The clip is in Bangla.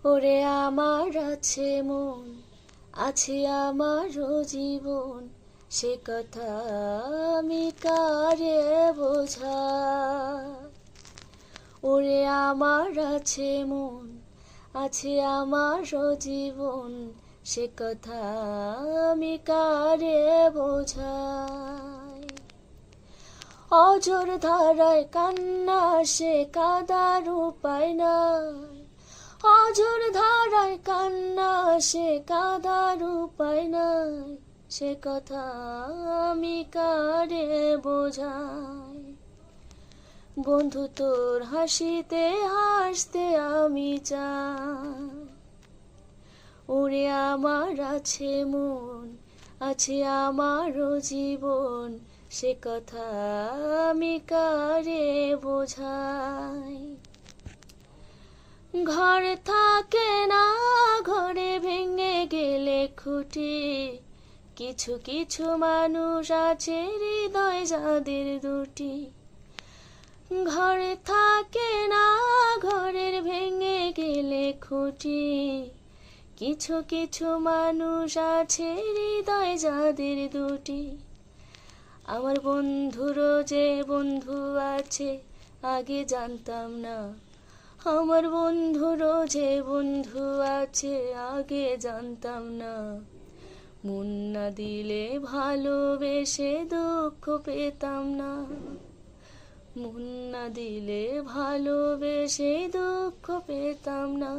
ওরে আমার আছে মন, আছে আমারও জীবন, সে কথা আমি কারে বোঝাই। ওরে আমার আছে মন, আছে আমারও জীবন, সে কথা আমি কারে বোঝাই। অঝোর ধারায় কান্না সে কাদার উপায় নাই, অঝোর ধারায় কান্না সে কাদার উপায় নাই, সে কথা আমি কারে বোঝাই। বন্ধু তোর হাসিতে হাসতে আমি চাই। ওরে আমার আছে মন, আছে আমারও জীবন, সে কথা আমি কারে বোঝাই। ঘর থাকে না ঘরে ভেঙে গেলে খুঁটি, কিছু কিছু মানুষ আছে হৃদয় যাদের দুটি। ঘরে থাকে না ঘরের ভেঙে গেলে খুঁটি, কিছু কিছু মানুষ আছে হৃদয় যাদের দুটি। আমার বন্ধুরও যে বন্ধু আছে আগে জানতাম না, আমার বন্ধুরও যে বন্ধু আছে আগে জানতাম না। মন না দিলে ভালোবেসে দুঃখ পেতাম না, মন না দিলে ভালোবেসে দুঃখ পেতাম না।